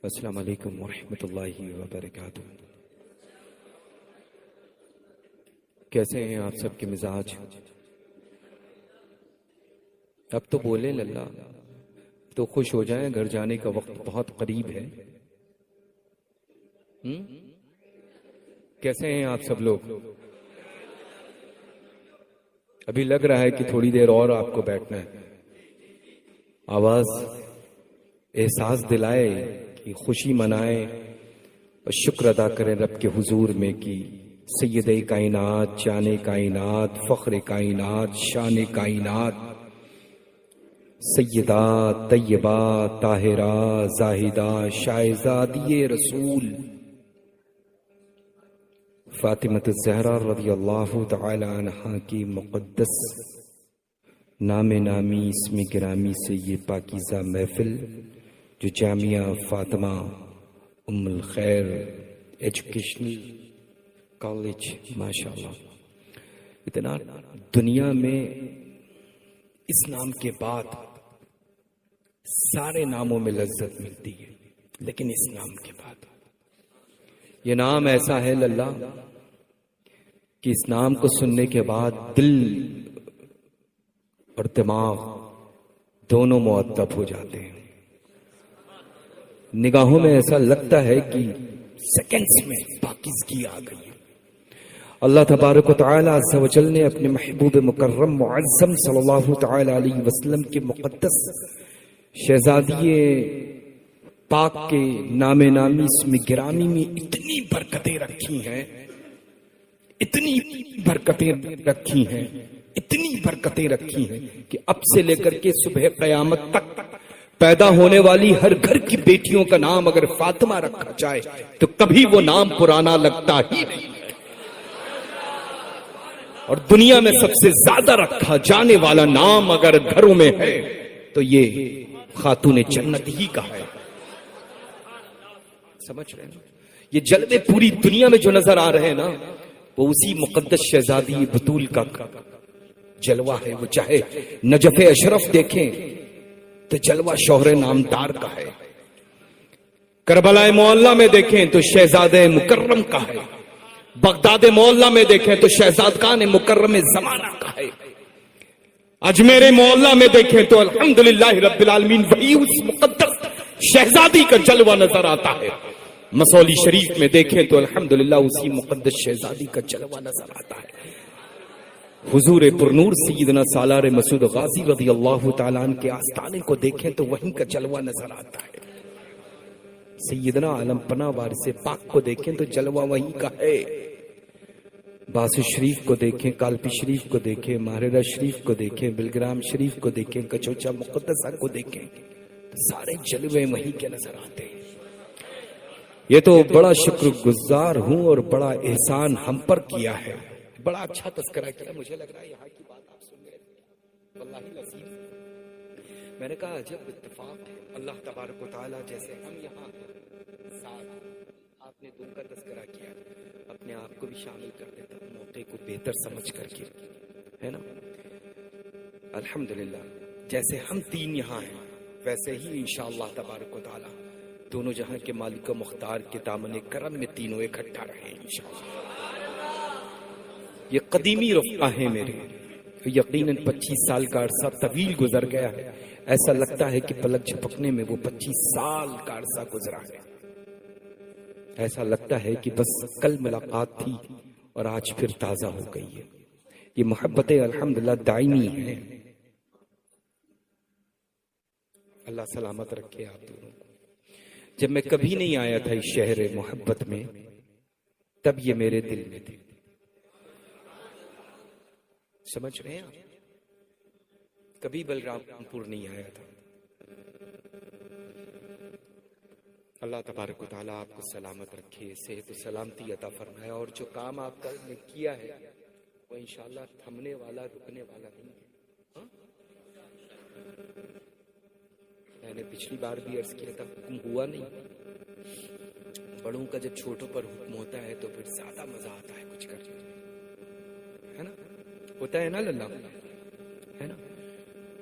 السلام علیکم ورحمۃ اللہ وبرکاتہ۔ کیسے ہیں آپ سب کے مزاج؟ اب تو بولے للہ، تو خوش ہو جائیں، گھر جانے کا وقت بہت قریب ہے۔ کیسے ہیں آپ سب لوگ؟ ابھی لگ رہا ہے کہ تھوڑی دیر اور آپ کو بیٹھنا ہے۔ آواز احساس دلائے کہ خوشی منائے اور شکر ادا کریں رب کے حضور میں کہ سید کائنات، جان کائنات، فخر کائنات، شان کائنات، سیدہ طیبہ طاہرہ زاہدہ شاہزادی رسول فاطمۃ الزہرا رضی اللہ تعالی عنہا کی مقدس نام نامی اسم گرامی سے یہ پاکیزہ محفل جو جامعہ فاطمہ ام الخیر ایجوکیشنل کالج، ماشاءاللہ، اتنا دنیا میں اس نام کے بعد سارے ناموں میں لذت ملتی ہے، لیکن اس نام کے بعد یہ نام ایسا ہے للہ کہ اس نام کو سننے کے بعد دل اور دماغ دونوں معطب ہو جاتے ہیں۔ نگاہوں میں ایسا لگتا ہے کہ سیکنڈز میں پاکیزگی آ گئی۔ اللہ تبارک و تعالی عز و جل نے اپنے محبوب مکرم معظم صلی اللہ تعالی علیہ وسلم کے مقدس شہزادی پاک کے نام نامی اسم گرامی میں اتنی برکتیں رکھی ہیں، اتنی برکتیں رکھی ہیں، اتنی برکتیں رکھی ہیں کہ اب سے لے کر کے صبح قیامت تک پیدا ہونے والی ہر گھر کی بیٹیوں کا نام اگر فاطمہ رکھا جائے تو کبھی وہ نام پرانا لگتا ہی نہیں۔ اور دنیا میں سب سے زیادہ رکھا جانے والا نام اگر گھروں میں ہے تو یہ خاتون جنت ہی کا ہے۔ سمجھ رہے ہیں؟ یہ جلوے پوری دنیا میں جو نظر آ رہے ہیں نا، وہ اسی مقدس شہزادی بطول کا جلوہ ہے۔ وہ چاہے نجف اشرف دیکھیں تو جلوہ شوہر نامدار کا ہے، کربلا معلیٰ میں دیکھیں تو شہزادہ مکرم کا ہے، بغداد معلیٰ میں دیکھیں تو شہزادگان مکرم زمانہ کا ہے، اجمیر معلیٰ میں دیکھیں تو الحمدللہ رب العالمین وہی اس مقدس شہزادی کا جلوہ نظر آتا ہے، مسولی شریف میں دیکھیں تو الحمدللہ اسی مقدس شہزادی کا جلوہ نظر آتا ہے، حضور پرنور سیدنا سالار مسعود غازی رضی اللہ تعالیٰ عنہ کے آستانے کو دیکھیں تو وہیں کا جلوہ نظر آتا ہے، سیدنا عالم پناہ وارث پاک کو دیکھیں تو جلوہ وہیں کا ہے، باسو شریف کو دیکھیں، کالپی شریف کو دیکھیں، ماہرہ شریف کو دیکھیں، بلگرام شریف کو دیکھیں، کچوچا مقدسہ کو دیکھیں، سارے جلوے وہیں کے نظر آتے ہیں۔ یہ تو بڑا شکر گزار ہوں اور بڑا احسان ہم پر کیا ہے۔ بڑا اچھا تذکرہ کیا، مجھے لگ رہا ہے یہاں کی بات آپ سن رہے ہیں، واللہ العظیم میں نے کہا عجب اتفاق ہے، اللہ تبارک و تعالیٰ جیسے ہم یہاں ساتھ، آپ نے دن کا تذکرہ کیا، اپنے آپ کو بھی شامل کر دیتا موقع کو بہتر سمجھ کر کے، ہے نا؟ الحمدللہ جیسے ہم تین یہاں ہیں ویسے ہی انشاءاللہ تبارک و تعالیٰ دونوں جہاں کے مالک و مختار کے دامن کرم میں تینوں اکٹھا رہے انشاءاللہ۔ یہ قدیمی رفقہ ہیں میرے، یقیناً 25 سال کا عرصہ طویل گزر گیا ہے، ایسا لگتا ہے کہ پلک جھپکنے میں وہ 25 سال کا عرصہ گزرا ہے، ایسا لگتا ہے کہ بس کل ملاقات تھی اور آج پھر تازہ ہو گئی ہے۔ یہ محبتیں الحمدللہ دائمی ہیں، اللہ سلامت رکھے آپ دونوں کو۔ جب میں کبھی نہیں آیا تھا اس شہر محبت میں تب یہ میرے دل میں تھی، سمجھ رہے ہیں آپ؟ کبھی بلرام پور نہیں آیا تھا۔ اللہ تبارک و تعالیٰ آپ کو سلامت رکھے، صحت و سلامتی عطا فرمائے، اور جو کام آپ کا نے کیا ہے وہ انشاءاللہ تھمنے والا رکنے والا نہیں ہے۔ میں نے پچھلی بار بھی عرض کیا تھا، حکم ہوا نہیں، بڑوں کا جب چھوٹوں پر حکم ہوتا ہے تو پھر زیادہ مزہ آتا ہے کچھ کرنے میں، ہے نا؟ ہوتا ہے نا للہ، ہے نا؟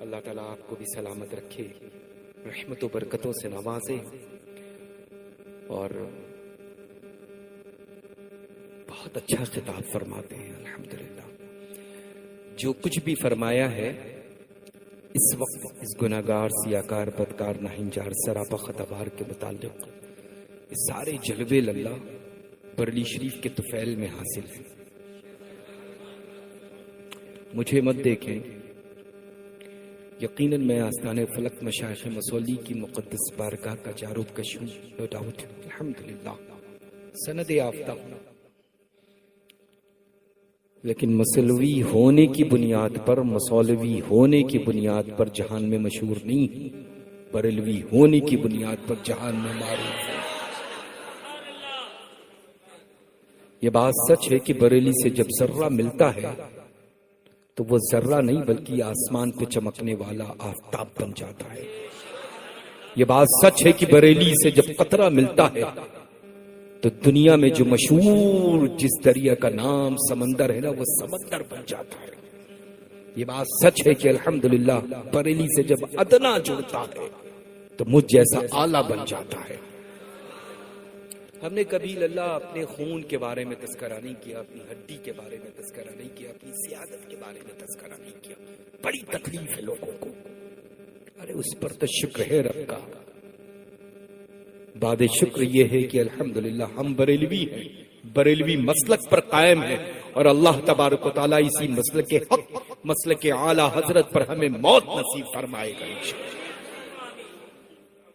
اللہ تعالیٰ آپ کو بھی سلامت رکھے، رحمت و برکتوں سے نوازے، اور بہت اچھا خطاب فرماتے ہیں الحمدللہ. جو کچھ بھی فرمایا ہے اس وقت اس گناہگار سیاکار بدکار ناہنجار سراپا خطابار کے متعلق یہ سارے جلوے اللہ بریلی شریف کے طفیل میں حاصل ہیں. مجھے مت دیکھیں، یقیناً میں آستان فلک مشائخ مسولی کی مقدس بارگاہ کا جاروب کش ہوں، نو ڈاؤٹ. الحمدللہ سند یافتہ ہوں، لیکن مسلوی ہونے کی بنیاد پر، مسولوی ہونے کی بنیاد پر جہان میں مشہور نہیں، بریلوی ہونے کی بنیاد پر جہان میں معروف ہے. یہ بات سچ ہے کہ بریلی سے جب ذرہ ملتا ہے تو وہ ذرہ نہیں بلکہ آسمان پہ چمکنے والا آفتاب بن جاتا ہے. یہ بات سچ ہے کہ بریلی سے جب قطرہ ملتا ہے تو دنیا میں جو مشہور جس دریا کا نام سمندر ہے نا وہ سمندر بن جاتا ہے. یہ بات سچ ہے کہ الحمدللہ بریلی سے جب ادنا جڑتا ہے تو مجھ جیسا آلہ بن جاتا ہے. ہم نے کبھی اللہ اپنے خون کے بارے میں تذکرہ نہیں کیا، اپنی ہڈی کے بارے میں تذکرہ نہیں کیا، اپنی سیادت کے بارے میں تذکرہ نہیں کیا. بڑی تکلیف ہے لوگوں کو. ارے اس پر تو شکر ہے رب کا. بعد شکر یہ ہے کہ الحمدللہ ہم بریلوی ہیں، بریلوی مسلک پر قائم ہیں، اور اللہ تبارک و تعالیٰ اسی مسلک حق، مسلک اعلیٰ حضرت پر ہمیں موت نصیب فرمائے گا انشاءاللہ.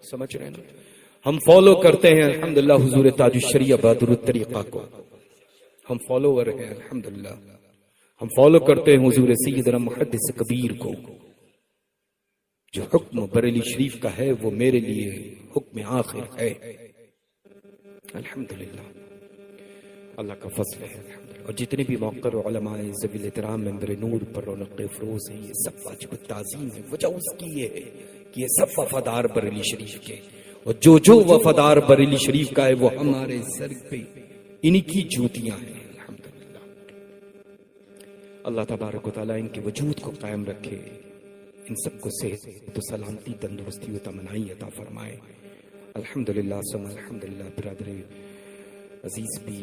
سمجھ رہے ہیں نا؟ ہم فالو کرتے ہیں الحمدللہ حضور تاج الشریعہ بہادر الطریقہ کو. ہم فالوور ہیں الحمدللہ. ہم فالو کرتے ہیں حضور سیدنا محدث کبیر کو. جو حکم بریلی شریف کا ہے وہ میرے لیے حکم آخر ہے الحمدللہ. اللہ کا فضل ہے الحمدللہ. اور جتنے بھی موقر علماء ذوی الاحترام ممبر نور پر رونق افروز ہیں، یہ سب واجب التعظیم ہے. وجہ اس کی یہ ہے کہ یہ سب وفادار بریلی شریف کے، اور جو وفادار بریلی شریف کا ہے وہ ہمارے سر پہ انہی کی جوتیاں ہیں الحمدللہ. اللہ تبارک و تعالیٰ ان کے وجود کو قائم رکھے، ان سب کو صحت و سلامتی، تندرستی و تمنائی عطا فرمائے الحمدللہ. ثم الحمدللہ. برادر عزیز بھی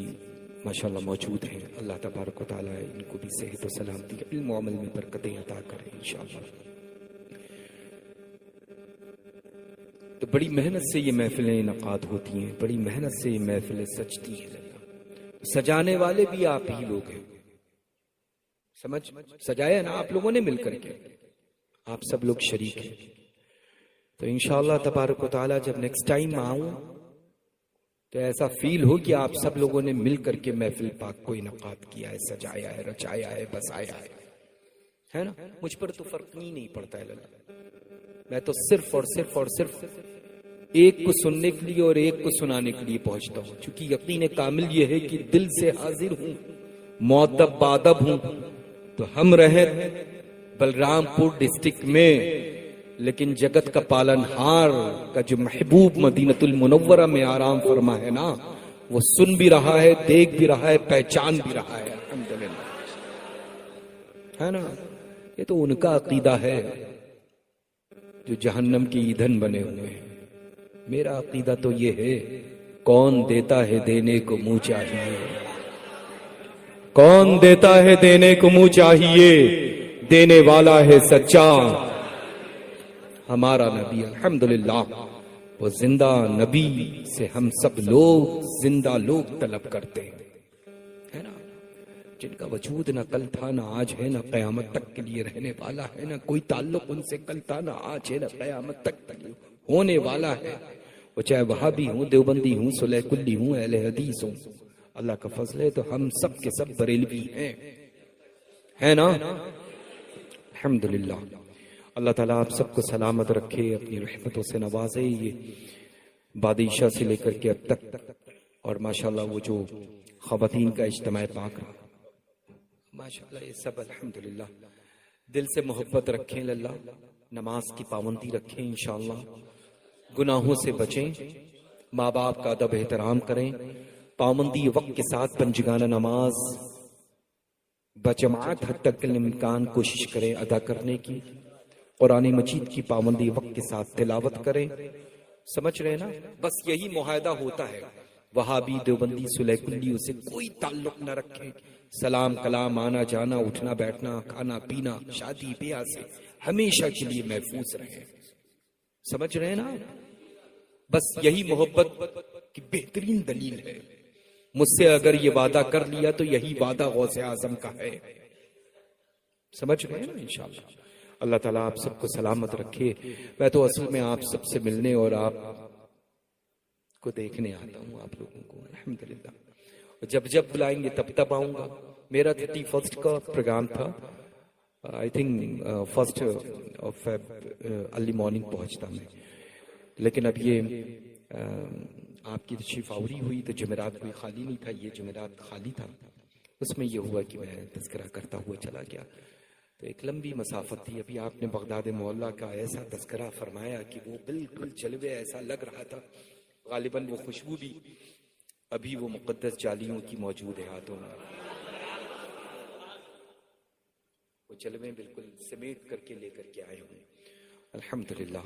ماشاءاللہ موجود ہیں. اللہ تبارک و تعالیٰ ان کو بھی صحت و سلامتی، علم و عمل میں برکتیں عطا کرے انشاءاللہ. تو بڑی محنت سے یہ محفلیں انعقاد ہوتی ہیں، بڑی محنت سے یہ محفلیں سجتی ہیں. سجانے والے بھی آپ ہی لوگ ہیں. سمجھ سجایا نا آپ لوگوں نے مل کر کے، آپ سب لوگ شریک ہیں. تو انشاءاللہ تبارک و تعالیٰ جب نیکسٹ ٹائم آؤں تو ایسا فیل ہو کہ آپ سب لوگوں نے مل کر کے محفل پاک کو انعقاد کیا ہے، سجایا ہے، رچایا ہے، بسایا ہے نا. مجھ پر تو فرق نہیں پڑتا ہے اللہ. میں تو صرف اور صرف ایک کو سننے کے لیے اور ایک کو سنانے کے لیے پہنچتا ہوں، چونکہ یقین کامل یہ ہے کہ دل سے حاضر ہوں، مؤدب بادب ہوں. تو ہم رہیں بلرام پور ڈسٹرکٹ میں، لیکن جگت کا پالن ہار کا جو محبوب مدینہ المنورہ میں آرام فرما ہے نا، وہ سن بھی رہا ہے، دیکھ بھی رہا ہے، پہچان بھی رہا ہے الحمدللہ. ہے نا؟ یہ تو ان کا عقیدہ ہے جو جہنم کی ایندھن بنے ہوئے ہیں. میرا عقیدہ تو یہ ہے، کون دیتا ہے دینے کو منہ چاہیے، کون دیتا ہے دینے کو منہ چاہیے، دینے والا ہے سچا ہمارا نبی الحمدللہ. وہ زندہ نبی سے ہم سب لوگ زندہ لوگ طلب کرتے ہیں، ہے نا، جن کا وجود نہ کل تھا نہ آج ہے نہ قیامت تک کے لیے رہنے والا ہے، نہ کوئی تعلق ان سے کل تھا نہ آج ہے نہ قیامت تک ہونے والا ہے. وہ چاہے وہابی ہوں، دیوبندی ہوں، صلح کلی ہوں، اہل حدیث ہوں. اللہ کا فضل ہے تو ہم سب کے سب بریلوی ہیں، ہے نا الحمدللہ. اللہ تعالیٰ آپ سب کو سلامت رکھے، اپنی رحمتوں سے نوازے. یہ بادشاہ سے لے کر کے اب تک، اور ماشاءاللہ وہ جو خواتین کا اجتماع پاک رہا ماشاءاللہ، یہ سب الحمدللہ دل سے محبت رکھیں اللہ، نماز کی پابندی رکھیں انشاءاللہ، گناہوں سے بچیں، ماں باپ کا ادب احترام کریں، پابندی وقت کے ساتھ پنجگانہ نماز بجماعت حد تک الامکان کوشش کریں ادا کرنے کی، قرآن مجید کی پابندی وقت کے ساتھ تلاوت کریں، سمجھ رہے نا؟ بس یہی معاہدہ ہوتا ہے. وہابی دیوبندی سلح کلیوں سے کوئی تعلق نہ رکھیں. سلام کلام آنا جانا اٹھنا بیٹھنا کھانا پینا شادی بیاہ سے ہمیشہ کے لیے محفوظ رہیں. سمجھ رہے نا؟ بس یہی محبت کی بہترین دلیل ہے. مجھ سے اگر یہ وعدہ کر لیا تو یہی وعدہ غوث اعظم کا ہے. سمجھ رہے ہیں نا؟ انشاءاللہ اللہ تعالیٰ آپ سب کو سلامت رکھے. میں تو اصل میں آپ سب سے ملنے اور آپ کو دیکھنے آتا ہوں آپ لوگوں کو الحمدللہ. جب جب بلائیں گے تب تب آؤں گا. میرا 31 کا پروگرام تھا. I think 1 Feb early morning پہنچتا میں. لیکن اب یہ آپ کی تشریف آوری ہوئی تو جمعرات کوئی خالی نہیں تھا. یہ جمعرات خالی تھا. اس میں یہ ہوا کہ میں تذکرہ کرتا ہوا چلا گیا. تو ایک لمبی مسافت تھی. ابھی آپ نے بغداد معلیٰ کا ایسا تذکرہ فرمایا کہ وہ بالکل جلوے ایسا لگ رہا تھا. غالباً وہ خوشبو بھی ابھی وہ مقدس جالیوں کی موجود ہے ہاتھوں میں. وہ جلوے بالکل سمیٹ کر کے لے کر کے آئے ہوئے. الحمدللہ.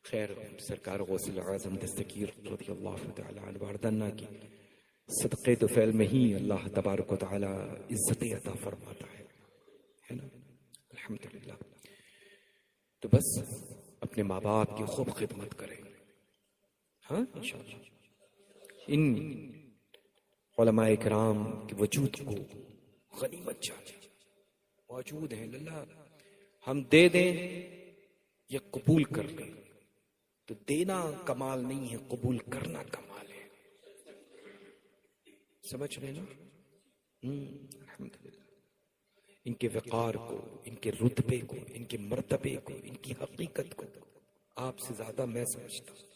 خیر سرکار غوث الاعظم دستگیر رضی اللہ تعالی عنہ واردنا کی صدقے تو فعل میں ہی اللہ تبارک و تعالی عزت عطا فرماتا ہے نا. الحمدللہ. تو بس اپنے ماں باپ کی خوب خدمت کریں. ہاں انشاءاللہ. ان علماء کرام کے وجود کو غنیمت جانیں. موجود ہیں اللہ. ہم دے دیں یہ قبول کر لیں تو دینا کمال نہیں ہے, قبول کرنا کمال ہے. سمجھ رہے نا؟ الحمدللہ. ان کے وقار کو, ان کے رتبے کو, ان کے مرتبے کو, ان کی حقیقت کو آپ سے زیادہ میں سمجھتا ہوں.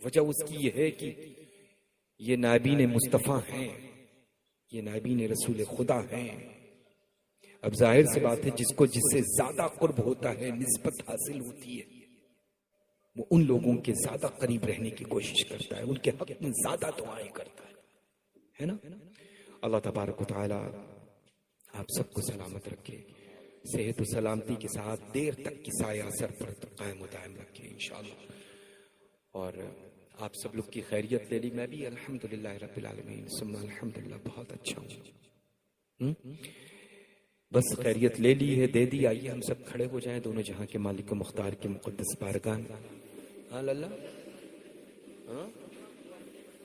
وجہ اس کی یہ ہے کہ یہ نائبین مصطفیٰ ہیں, یہ نائبین رسول خدا ہیں. اب ظاہر سی بات ہے جس کو جس سے زیادہ قرب ہوتا ہے, نسبت حاصل ہوتی ہے, وہ ان لوگوں کے زیادہ قریب رہنے کی کوشش کرتا ہے, ان کے حق میں زیادہ دعائیں کرتا ہے نا. اللہ تبارک و تعالی آپ سب کو سلامت رکھے, صحت و سلامتی کے ساتھ دیر تک کی سایہ سر پر قائم و دائم رکھے انشاءاللہ. اور آپ سب لوگ کی خیریت لے لی. میں بھی الحمدللہ رب العالمین ثم الحمدللہ بہت اچھا ہوں. بس خیریت لے لی ہے, دے دی. آئیے ہم سب کھڑے ہو جائیں دونوں جہاں کے مالک و مختار کے مقدس بارگاہ. ہاں للہ. ہاں